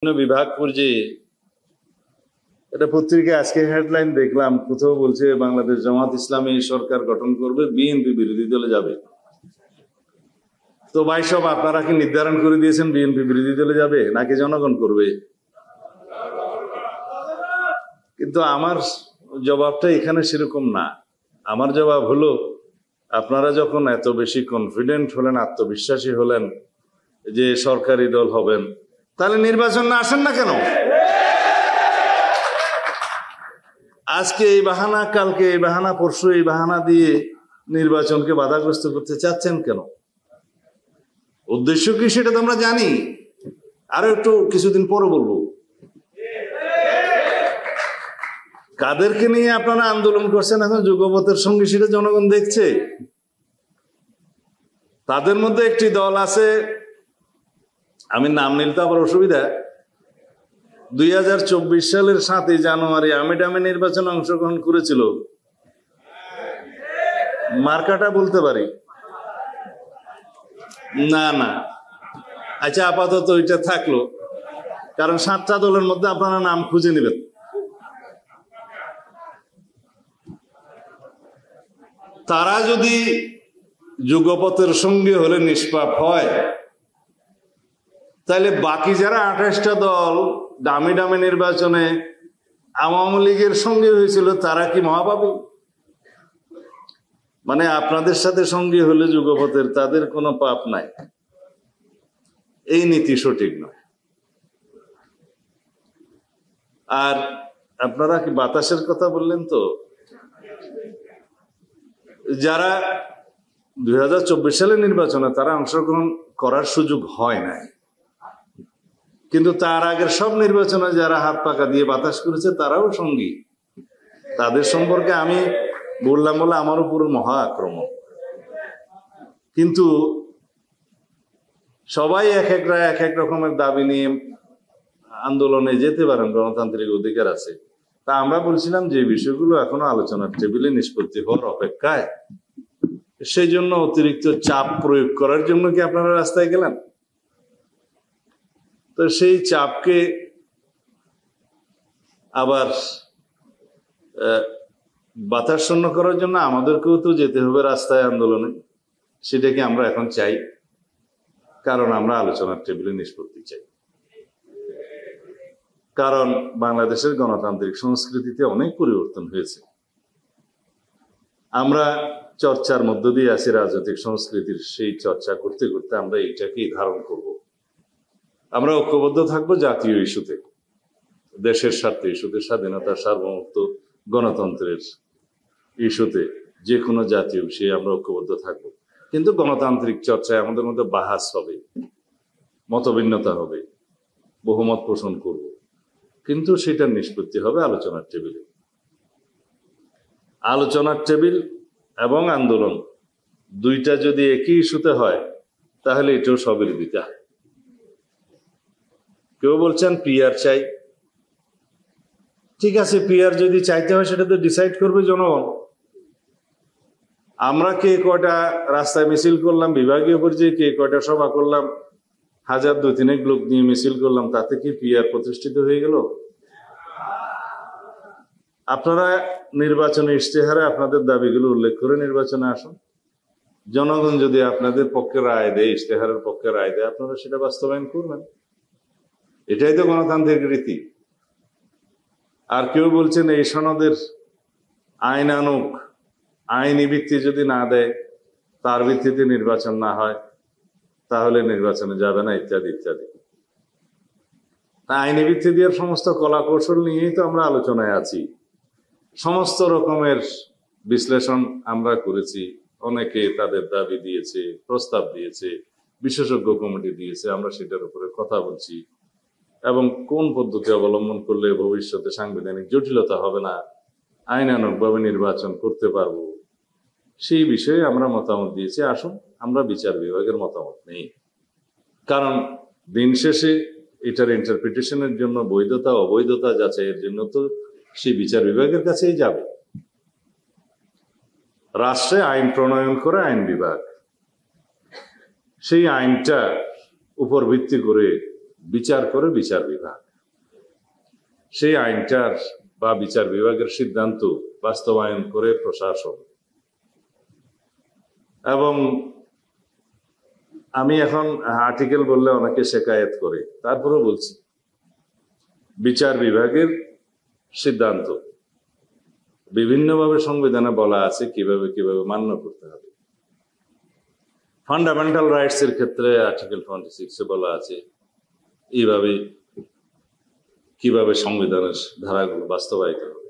বিভাগ পর্যায়ে এটা পত্রিকায় আজকে হেডলাইন দেখলাম, কোথাও বলছে বাংলাদেশ জামাত ইসলামী সরকার গঠন করবে, বিএনপি বিরোধী দলে যাবে। তো ভাই সব আপনারা কি নির্ধারণ করে দিয়েছেন বিএনপি বিরোধী দলে যাবে নাকি জনগণ করবে? কিন্তু আমার জবাবটা এখানে সেরকম না। আমার জবাব হলো, আপনারা যখন এত বেশি কনফিডেন্ট হলেন, আত্মবিশ্বাসী হলেন যে সরকারি দল হবেন, তাহলে নির্বাচন না আসেন না কেন? আজকে এই বাহানা, কালকে এই বাহানা, পরশু এই বাহানা দিয়ে নির্বাচনকে বাধাগ্রস্ত করতে চাচ্ছেন কেন? উদ্দেশ্য কি সেটা তো আমরা জানি, আরো একটু কিছুদিন পরে বলবো। কাদেরকে নিয়ে আপনারা আন্দোলন করছেন এখন যুগপথের সঙ্গে, সেটা জনগণ দেখছে। তাদের মধ্যে একটি দল আছে, আমি নাম নিলে তো আবার অসুবিধা। 2024 সালের 7 জানুয়ারি আমিডামে নির্বাচনে অংশগ্রহণ করেছিল। মার্কাটা বলতে পারি না? না, আচ্ছা, আপাতত ওইটা থাকলো, কারণ 7টা দলের মধ্যে আপনারা নাম খুঁজে নেবেন। তারা যদি যুগপথের সঙ্গে হলে নিষ্পাপ হয়, তাহলে বাকি যারা 28টা দল দামি দামি নির্বাচনে আওয়ামী লীগের সঙ্গে হয়েছিল, তারা কি মহাপাপী? মানে আপনাদের সাথে সঙ্গী হলে যুগপথের, তাদের কোনো পাপ নাই, এই নীতি সঠিক নয়। আর আপনারা কি বাতাসের কথা বললেন, তো যারা 2024 সালের নির্বাচনে তারা অংশগ্রহণ করার সুযোগ হয় নাই, কিন্তু তার আগের সব নির্বাচনে যারা হাত পাকা দিয়ে বাতাস করেছে তারাও সঙ্গী। তাদের সম্পর্কে আমি বললাম বলে আমার উপর মহা আক্রমণ। কিন্তু সবাই এক এক রকমের দাবি নিয়ে আন্দোলনে যেতে পারেন, গণতান্ত্রিক অধিকার আছে। তা আমরা বলছিলাম যে বিষয়গুলো এখনো আলোচনার টেবিলে নিষ্পত্তি হওয়ার অপেক্ষায়, সেই জন্য অতিরিক্ত চাপ প্রয়োগ করার জন্য কি আপনারা রাস্তায় গেলেন? তো সেই চাপকে আবার বাতাস শূন্য করার জন্য আমাদেরকেও তো যেতে হবে রাস্তায় আন্দোলনে। সেটাকে আমরা এখন চাই, কারণ আমরা আলোচনার টেবিলে নিষ্পত্তি চাই। কারণ বাংলাদেশের গণতান্ত্রিক সংস্কৃতিতে অনেক পরিবর্তন হয়েছে। আমরা চর্চার মধ্য দিয়ে আছি রাজনৈতিক সংস্কৃতির, সেই চর্চা করতে করতে আমরা এইটাকেই ধারণ করব। আমরা ঐক্যবদ্ধ থাকবো জাতীয় ইস্যুতে, দেশের স্বার্থে ইস্যুতে, স্বাধীনতা, সার্বভৌমত্ব, গণতন্ত্রের ইস্যুতে, যে কোনো জাতীয় বিষয়ে আমরা ঐক্যবদ্ধ থাকবো। কিন্তু গণতান্ত্রিক চর্চায় আমাদের মধ্যে বাহাস হবে, মতভিন্নতা হবে, বহুমত পোষণ করব, কিন্তু সেটার নিষ্পত্তি হবে আলোচনার টেবিলে। আলোচনার টেবিল এবং আন্দোলন দুইটা যদি একই ইস্যুতে হয়, তাহলে এটাও স্ববিরোধিতা। কেউ বলছেন পিআর চাই, ঠিক আছে, পিআর যদি চাইতে হয় সেটা তো ডিসাইড করবে জনগণ। আমরা কে কয়টা রাস্তায় মিছিল করলাম, বিভাগীয় পর্যায়ে কে কয়টা সভা করলাম, 1000 2-3 লোক নিয়ে মিছিল করলাম, তাতে কি পিআর প্রতিষ্ঠিত হয়ে গেল? আপনারা নির্বাচনে ইশতেহারে আপনাদের দাবিগুলো উল্লেখ করে নির্বাচনে আসুন। জনগণ যদি আপনাদের পক্ষে রায় দেয়, ইশতেহারের পক্ষে রায় দেয়, আপনারা সেটা বাস্তবায়ন করবেন। এটাই তো গণতান্ত্রিক রীতি। আর কেউ বলছেন এই সনদের আইন আনুক, আইনি ভিত্তি যদি না দেয়, তার ভিত্তিতে নির্বাচন না হয়, তাহলে নির্বাচনে যাবে না, ইত্যাদি ইত্যাদি। আইনি ভিত্তি দিয়ে সমস্ত কলা কৌশল নিয়েই তো আমরা আলোচনায় আছি। সমস্ত রকমের বিশ্লেষণ আমরা করেছি, অনেকে তাদের দাবি দিয়েছে, প্রস্তাব দিয়েছে, বিশেষজ্ঞ কমিটি দিয়েছে, আমরা সেটার উপরে কথা বলছি। এবং কোন পদ্ধতি অবলম্বন করলে ভবিষ্যতে সাংবিধানিক জটিলতা হবে না, আইনানুগভাবে নির্বাচন করতে পারবো, সেই বিষয়ে আমরা মতামত দিয়েছি। আসুন, আমরা বিচার বিভাগের মতামত নেই, কারণ দিন শেষে এটার ইন্টারপ্রিটেশনের জন্য, বৈধতা অবৈধতা যাচাইয়ের জন্য তো সেই বিচার বিভাগের কাছেই যাবে। রাষ্ট্রে আইন প্রণয়ন করে আইন বিভাগ, সেই আইনটা উপর ভিত্তি করে বিচার করে বিচার বিভাগ, সেই আইনটার বা বিচার বিভাগের সিদ্ধান্ত বাস্তবায়ন করে প্রশাসন। এবং আমি এখন আর্টিকেল বললে অনেকে শেকায়েত করে, তারপরেও বলছি বিচার বিভাগের সিদ্ধান্ত বিভিন্নভাবে সংবিধানে বলা আছে কিভাবে কিভাবে মান্য করতে হবে। ফান্ডামেন্টাল রাইটস এর ক্ষেত্রে আর্টিকেল 26 বলা আছে এইভাবে কিভাবে সংবিধানের ধারাগুলো বাস্তবায়িত হবে।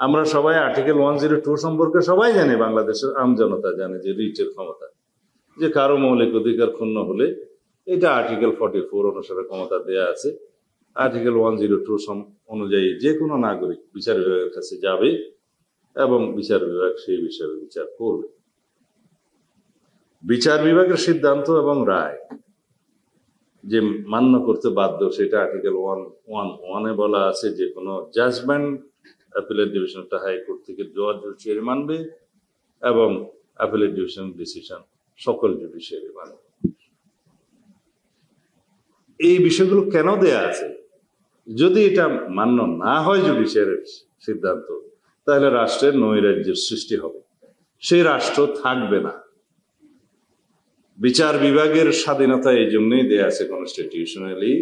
আমরা সবাই আর্টিকেল 102 সম্পর্কে সবাই জানি, বাংলাদেশের আম জনতা জানে যে রিটের ক্ষমতা, যে কারো মৌলিক অধিকার ক্ষুণ্ণ হলে এটা আর্টিকেল 44 অনুসারে ক্ষমতা দেয়া আছে। আর্টিকেল 102 অনুযায়ী যে কোনো নাগরিক বিচার বিভাগের কাছে যাবে এবং বিচার বিভাগ সেই বিষয়ে বিচার করবে। বিচার বিভাগের সিদ্ধান্ত এবং রায় যে মান্য করতে বাধ্য, সেটা আর্টিকেল 111 বলা আছে যে কোনো জাজমেন্ট অ্যাপিলেট ডিভিশনটা হাইকোর্ট থেকে জজ জুডিশিয়ারি মানবে এবং অ্যাপিলেট ডিভিশন ডিসিশন সকল জুডিশিয়ারি মানবে। এই বিষয়গুলো কেন দেয়া আছে? যদি এটা মান্য না হয় জুডিশিয়ারির সিদ্ধান্ত, তাহলে রাষ্ট্রের নৈরাজ্যের সৃষ্টি হবে, সেই রাষ্ট্র থাকবে না। বিচার বিভাগের স্বাধীনতা এই জন্যই দেয়া আছে কনস্টিটিউশনালি,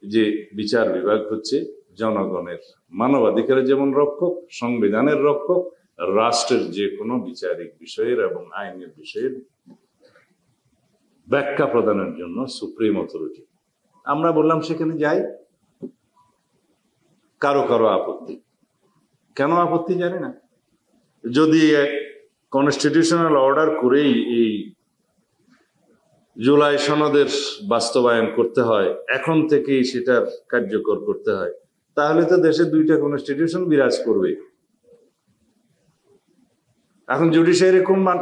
যে বিচার বিভাগ হচ্ছে জনগণের মানবাধিকারের যেমন রক্ষক, সংবিধানের রক্ষক, রাষ্ট্রের যে কোনো বিচারিক বিষয়ের এবং আইনের বিষয়ের ব্যাখ্যা প্রদানের জন্য সুপ্রিম অথরিটি। আমরা বললাম সেখানে যাই, কারো কারো আপত্তি। কেন আপত্তি জানি না। যদি কনস্টিটিউশনাল অর্ডার করেই এই জুলাই সনদের বাস্তবায়ন করতে হয়, এখন থেকেই সেটার কার্যকর করতে হয়, তাহলে তো দেশে দুইটা কনস্টিটিউশন বিরাজ করবে। এখন জুডিশিয়ারি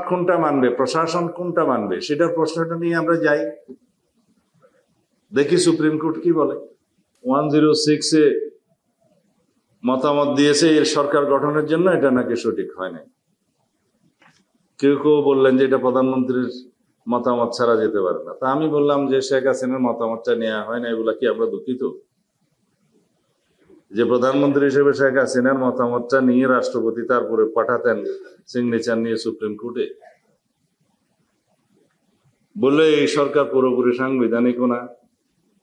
কোনটা মানবে, প্রশাসন কোনটা মানবে, সেটার প্রশ্নটা নিয়ে আমরা যাই, দেখি সুপ্রিম কোর্ট কি বলে। 106 মতামত দিয়েছে এর সরকার গঠনের জন্য, এটা নাকি সঠিক হয় নাই। কেউ কেউ বললেন যে এটা প্রধানমন্ত্রীর মতামত ছাড়া যেতে পারে না। তা আমি বললাম যে শেখ হাসিনার মতামতটা নেওয়া হয় না, এগুলা কি আমরা দুঃখিত যে প্রধানমন্ত্রী হিসেবে শেখ হাসিনার মতামতটা নিয়ে রাষ্ট্রপতি তারপরে পাঠাতেন সিগনেচার নিয়ে সুপ্রিম কোর্টে? বললে এই সরকার পুরোপুরি সাংবিধানিকও না,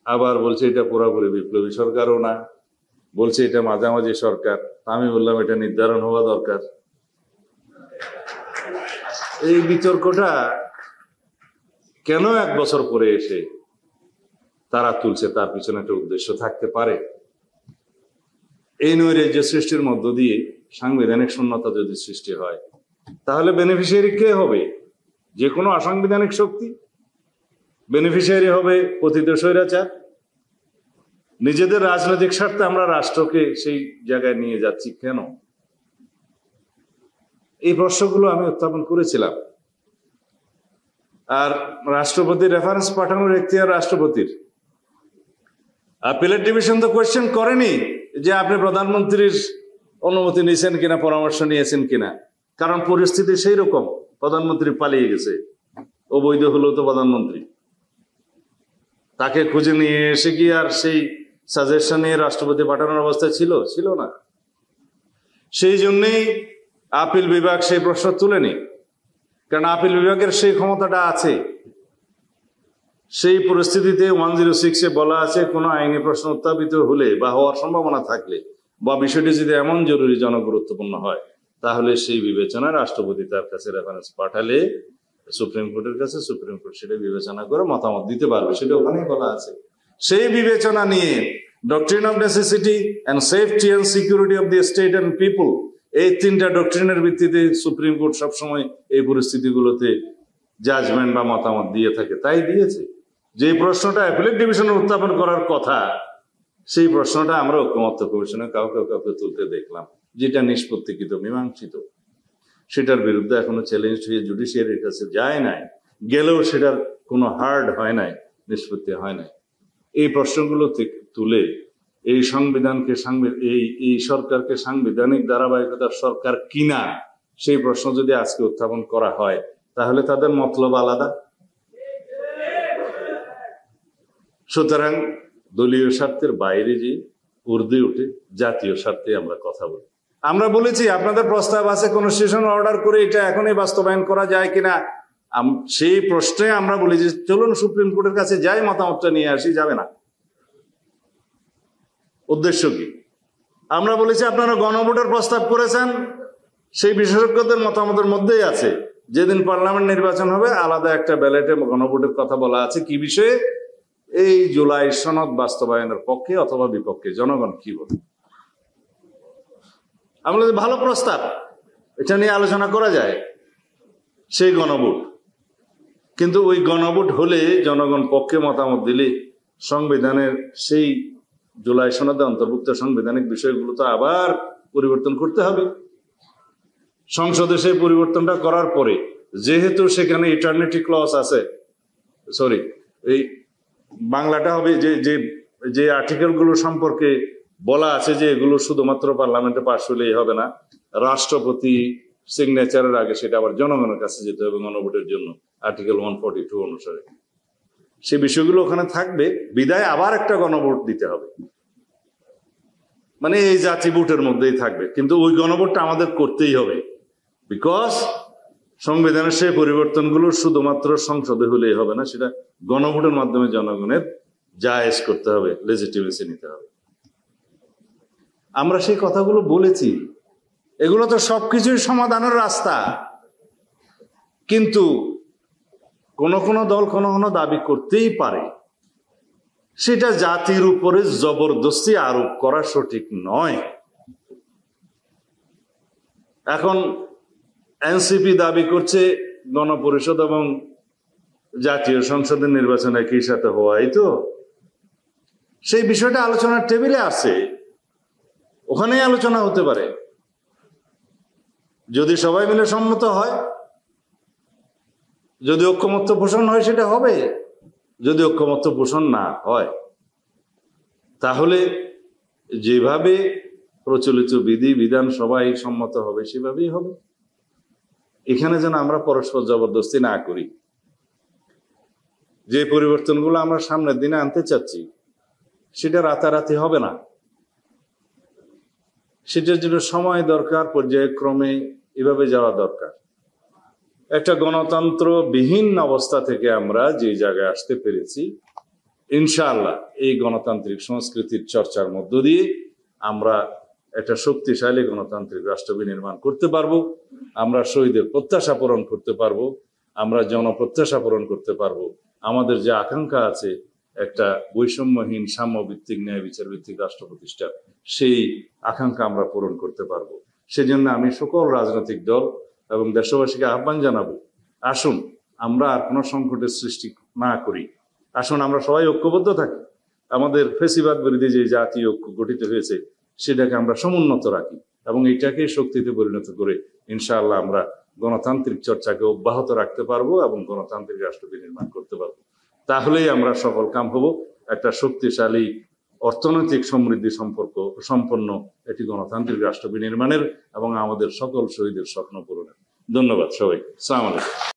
আবার বলছে এটা পুরোপুরি বিপ্লবী সরকারও না, বলছে এটা মাঝামাঝি সরকার। আমি বললাম এটা নির্ধারণ হওয়া দরকার। এই বিতর্কটা কেন 1 বছর পরে এসে তারা তুলছে, তার পিছনে একটা উদ্দেশ্য থাকতে পারে। এই নৈরাজ্য সৃষ্টির মধ্য দিয়ে সাংবিধানিক শূন্যতা যদি সৃষ্টি হয়, তাহলে বেনিফিশিয়ারি কে হবে? যে কোনো অসাংবিধানিক শক্তি বেনিফিশিয়ারি হবে পতিত স্বৈরাচার। নিজেদের রাজনৈতিক স্বার্থে আমরা রাষ্ট্রকে সেই জায়গায় নিয়ে যাচ্ছি কেন? এই প্রশ্নগুলো আমি উত্থাপন করেছিলাম। আর রাষ্ট্রপতির রেফারেন্স পাঠানোর এখতিয়ার রাষ্ট্রপতির। অ্যাপিলেট ডিভিশন তো কোয়েশ্চেন করেনি যে আপনি প্রধানমন্ত্রীর অনুমতি নিয়েছেন কিনা, পরামর্শ নিয়েছেন কিনা, কারণ পরিস্থিতি সেই রকম, প্রধানমন্ত্রী পালিয়ে গেছে, অবৈধ হলো তো প্রধানমন্ত্রী, তাকে খুঁজে নিয়ে এসে কি আর সেই সাজেশন নিয়ে রাষ্ট্রপতি পাঠানোর অবস্থা ছিল না। সেই জন্যই আপিল বিভাগ সেই প্রশ্ন তুলেনি, কারণ আপিল বিভাগের সেই ক্ষমতাটা আছে। সেই পরিস্থিতিতে 106 বলা আছে কোনো আইনি প্রশ্ন উত্থাপিত হলে বা হওয়ার সম্ভাবনা থাকলে বা বিষয়টি যদি এমন জরুরি জনগুরুত্বপূর্ণ হয়, তাহলে সেই বিবেচনায় রাষ্ট্রপতি তার কাছে রেফারেন্স পাঠালে সুপ্রিম কোর্টের কাছে, সুপ্রিম কোর্ট সেটা বিবেচনা করে মতামত দিতে পারবে, সেটা ওখানেই বলা আছে। সেই বিবেচনা নিয়ে doctrine of necessity and safety and security of the state and পিপুল, এই 3টা ডক্ট্রিনের ভিত্তিতে সুপ্রিম কোর্ট সবসময় এই পরিস্থিতিগুলোতে জাজমেন্ট বা মতামত দিয়ে থাকে, তাই দিয়েছে। যে প্রশ্নটা অ্যাপিলেট ডিভিশনে উত্থাপন করার কথা, সেই প্রশ্নটা আমরা ঐকমত্য কমিশনে কাউকে তুলতে দেখলাম, যেটা নিষ্পত্তিকৃত, মীমাংসিত। সেটার বিরুদ্ধে এখনো চ্যালেঞ্জ হয়ে জুডিশিয়ারির কাছে যায় নাই, গেলেও সেটার কোনো হার্ড হয় নাই, নিষ্পত্তি হয় নাই। এই প্রশ্নগুলো তুলে এই সংবিধানকে এই সরকারকে সাংবিধানিক ধারাবাহিকতার সরকার কিনা, সেই প্রশ্ন যদি আজকে উত্থাপন করা হয়, তাহলে তাদের মতলব আলাদা। সুতরাং দলীয় স্বার্থের বাইরে যে ঊর্ধ্বে উঠে জাতীয় স্বার্থে আমরা কথা বলি। আমরা বলেছি আপনাদের প্রস্তাব আছে কনস্টিটিউশন অর্ডার করে এটা এখনই বাস্তবায়ন করা যায় কিনা, সেই প্রশ্নে আমরা বলি যে চলুন সুপ্রিম কোর্টের কাছে যাই, মতামতটা নিয়ে আসি। যাবে না। উদ্দেশ্য কি? আমরা বলেছি আপনারা গণভোটের প্রস্তাব করেছেন, সেই বিশেষজ্ঞদের মতামতের মধ্যেই আছে যেদিন পার্লামেন্ট নির্বাচন হবে আলাদা একটা ব্যালটে গণভোটের কথা বলা আছে। কি বিষয়ে? এই জুলাই সনদ বাস্তবায়নের পক্ষে অথবা বিপক্ষে জনগণ কি বলে। আমরা ভালো প্রস্তাব, এটা নিয়ে আলোচনা করা যায়, সেই গণভোট। কিন্তু ওই গণভোট হলে জনগণ পক্ষে মতামত দিলে সংবিধানের সেই জুলাই সনদে অন্তর্ভুক্ত সাংবিধানিক বিষয়গুলো তো আবার পরিবর্তন করতে হবে। সংসদে সেই পরিবর্তনটা করার পরে যেহেতু সেখানে ইটারনিটি ক্লজ আছে, সরি এই বাংলাটা হবে যে যে যে আর্টিকেলগুলো সম্পর্কে বলা আছে যে এগুলো শুধুমাত্র পার্লামেন্টে পাশ হলেই হবে না, রাষ্ট্রপতি সিগনেচারের আগে সেটা আবার জনগণের কাছে যেতে হবে গণভোটের জন্য, আর্টিকেল 142 অনুসারে। সে বিষয়গুলো ওখানে থাকবে, বিদায় আবার একটা গণভোট দিতে হবে। মানে এই জাতি ভোটের মধ্যেই থাকবে, কিন্তু ওই গণভোটটা আমাদের করতেই হবে। বিকজ সংবিধানের সেই পরিবর্তনগুলো শুধুমাত্র সংসদে হলেই হবে না, সেটা গণভোটের মাধ্যমে জনগণের জায়েজ করতে হবে, লেজিটিমেসি নিতে হবে। আমরা সেই কথাগুলো বলেছি। এগুলো তো সবকিছুই সমাধানের রাস্তা। কিন্তু কোন কোন দল কোন কোন দাবি করতেই পারে, সেটা জাতির উপরে জবরদস্তি আরোপ করা সঠিক নয়। এখন এনসিপি দাবি করছে গণপরিষদ এবং জাতীয় সংসদের নির্বাচন একই সাথে হওয়াই তো, সেই বিষয়টা আলোচনার টেবিলে আছে, ওখানেই আলোচনা হতে পারে। যদি সবাই মিলে সম্মত হয়, যদি ঐক্যমত্য পোষণ হয় সেটা হবে। যদি ঐক্যমত্য পোষণ না হয় তাহলে যেভাবে প্রচলিত বিধি বিধান সবাই সম্মত হবে সেভাবেই হবে। এখানে যেন আমরা পরস্পর জবরদস্তি না করি। যে পরিবর্তনগুলো আমরা সামনের দিনে আনতে চাচ্ছি সেটা রাতারাতি হবে না, সেটার জন্য সময় দরকার, পর্যায়ক্রমে এভাবে যাওয়া দরকার। একটা গণতন্ত্রবিহীন অবস্থা থেকে আমরা যে জায়গায় আসতে পেরেছি, ইনশাআল্লাহ এই গণতান্ত্রিক সংস্কৃতির চর্চার মধ্য দিয়ে আমরা একটা শক্তিশালী গণতান্ত্রিক রাষ্ট্র বিনির্মাণ করতে পারবো। আমরা শহীদের প্রত্যাশা পূরণ করতে পারবো, আমরা জনপ্রত্যাশা পূরণ করতে পারবো। আমাদের যে আকাঙ্ক্ষা আছে একটা বৈষম্যহীন সাম্যভিত্তিক ন্যায় বিচার ভিত্তিক রাষ্ট্র প্রতিষ্ঠা, সেই আকাঙ্ক্ষা আমরা পূরণ করতে পারবো। সেজন্য আমি সকল রাজনৈতিক দল এবং দেশবাসীকে আহ্বান জানাবো, আসুন আমরা আর কোনো সংকটের সৃষ্টি না করি। আসুন আমরা সবাই ঐক্যবদ্ধ থাকি। আমাদের ফেসিবাদ বিরোধী যে জাতীয় ঐক্য গঠিত হয়েছে সেটাকে আমরা সমুন্নত রাখি এবং এটাকে শক্তিতে পরিণত করে ইনশাআল্লাহ আমরা গণতান্ত্রিক চর্চাকে অব্যাহত রাখতে পারবো এবং গণতান্ত্রিক রাষ্ট্র বিনির্মাণ করতে পারবো। তাহলেই আমরা সফল কাম হব একটা শক্তিশালী অর্থনৈতিক সমৃদ্ধি সম্পন্ন একটি গণতান্ত্রিক রাষ্ট্র বিনির্মাণের এবং আমাদের সকল শহীদের স্বপ্ন পূরণের। ধন্যবাদ সবাই। আসসালামু আলাইকুম।